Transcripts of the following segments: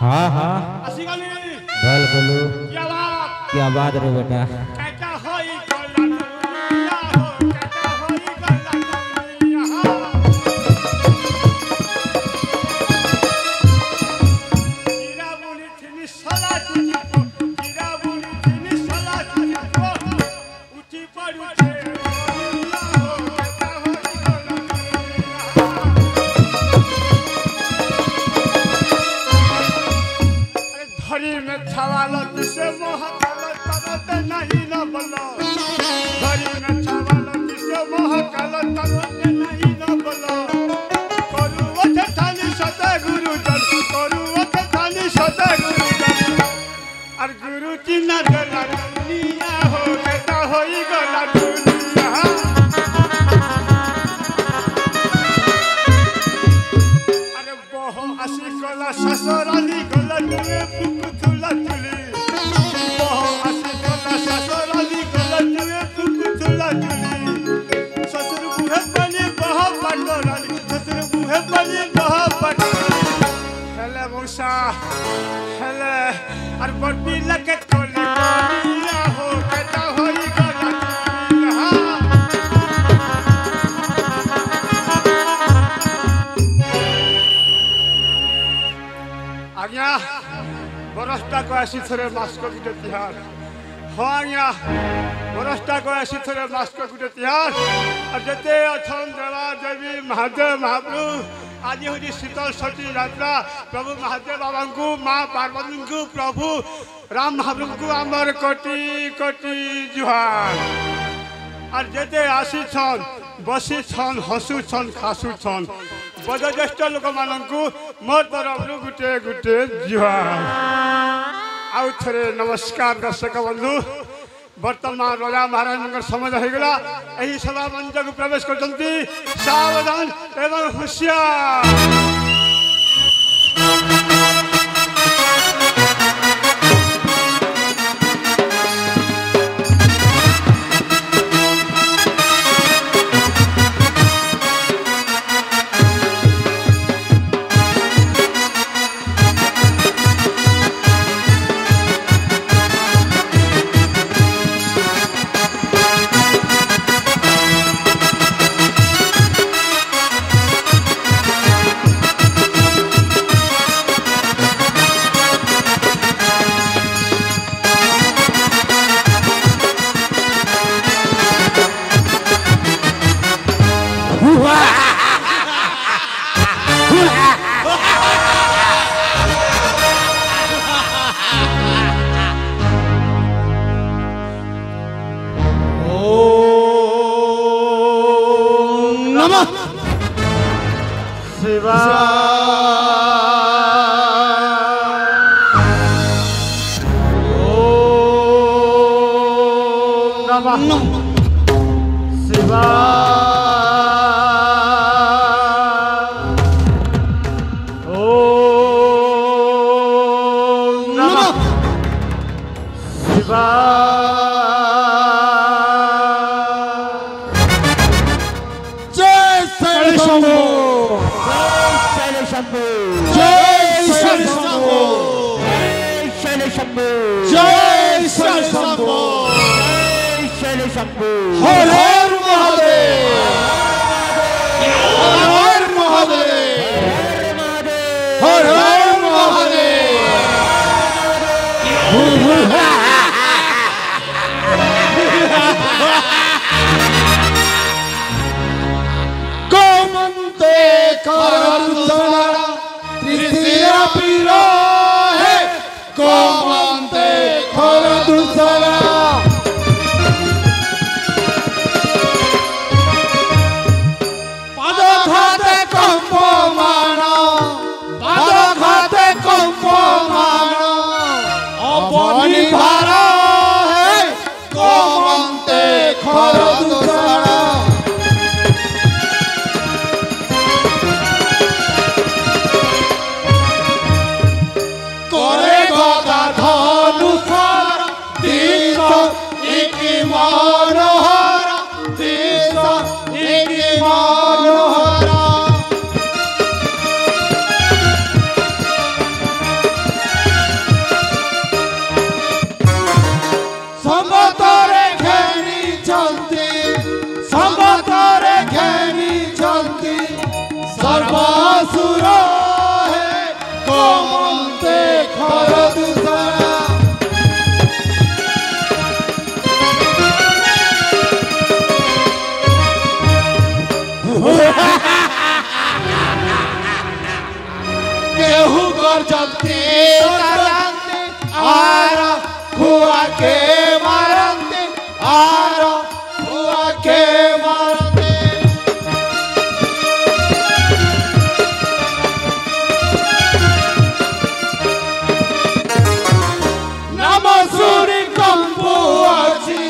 हाँ हाँ क्या बात रे बेटा बरसटा को ऐसी थोड़े मास्क गुटे तिहार हाँ आज्ञा बरसटा को ऐसी थोड़े मास्क गुटे तिहार और जते अथन देवा देवी महादेव महाप्रभु आज हूँ शीतल षठी यात्रा प्रभु महादेव बाबा को माँ पार्वती को प्रभु राम महाप्रभु को आमर कोटि कोटि जुहार और जते आसी छन बसी छन हसु छन खासु छन वयोज्येष्ठ लोक मानू मोर तरफ गुटे गुटे जुहार आउ थे नमस्कार दर्शक बंधु वर्तमान राजा महाराज समय होगा यही सभा मंच को प्रवेश कर सावधान एवं होशियार जंती आर खुआ के मारते आर खुआ के मारते नाम सुरी कंपु अछि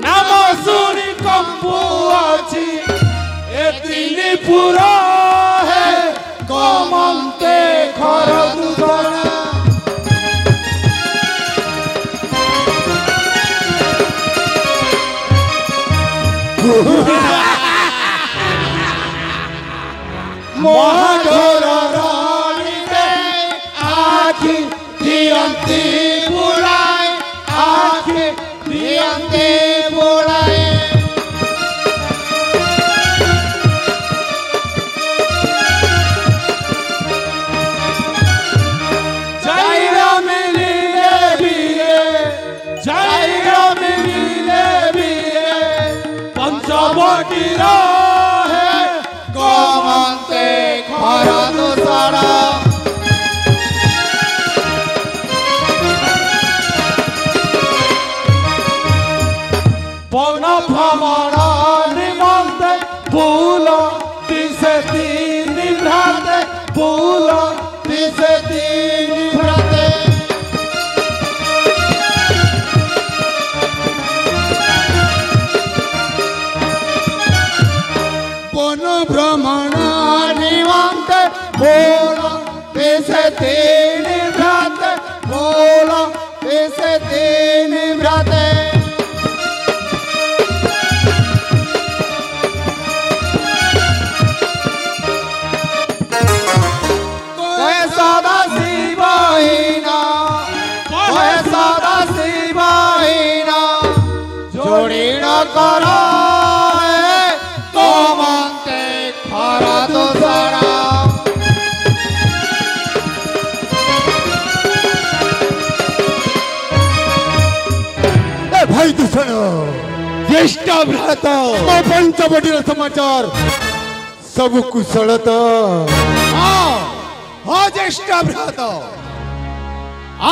नाम सुरी कंपु अछि ए दिन पूरा है कमंते घर दुधना महाघोर रानी दे आखि दियंती बुलाए आखि दियंती बुलाए जाइरा मिलिले बिये जाइरा मिलिले बिये पंचवटीर है कमंते घर दुसरा पौन भ्रमण निमंते फूल दिसे तीन भ्राते फूल दिसे तीन भ्राते पौन भ्रमण निमंते फूल दिसे तीन भ्राते फूल दिसे तीन भ्राते जोड़ीण कर कमंते घर दुसरा भाई दूषण ज्येष्ठ भ्रात पंचवटीर समाचार सब कुशल तो हाँ ज्येष्ठ भ्रात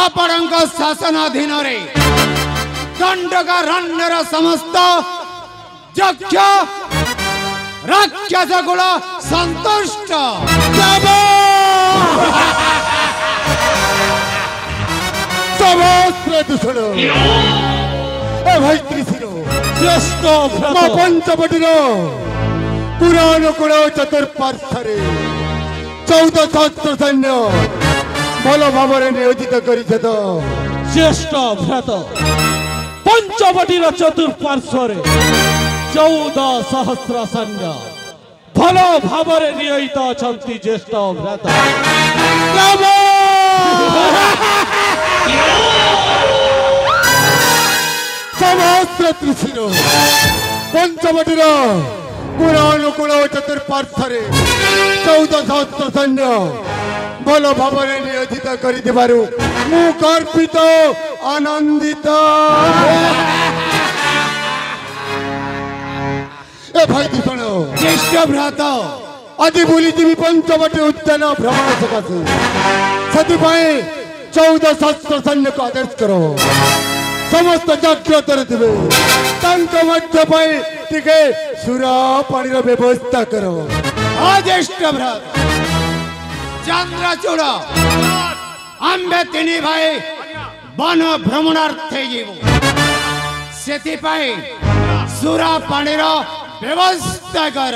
आपण शासनाधीन रे दंडकारण्यर समस्त यक्ष राक्षस कुल संतुष्ट दूषण भाई त्रिशिर ज्येष्ठ पंचवटीर पुराण कुल चतुर्पार्श्वे 14,000 सैन्य भल भाव नियोजित कर ज्येष्ठ भ्रात पंचवटीर चतुर्पार्श्वे 14,000 सैन्य भल भाव नियोजित अच्छा ज्येष्ठ भ्रात सहस्र त्रिशिर पंचवटीर पुराण कुल चतुर्पार्श्वे 14,000 सैन्य भल भाव नियोजित कर गर्वित आनंदित भाई दूषण ज्येष्ठ भ्रात आज बुली पंचवटी उद्यान भ्रमण सकाशे से 14,000 सैन्य को आदेश करो समस्त जाग्रत थे सुरा पानी व्यवस्था करो ज्येष्ठ भ्रात चंद्रचूड़ आंबे तीन भाई वन भ्रमणार्थे से सुरा पानी व्यवस्था कर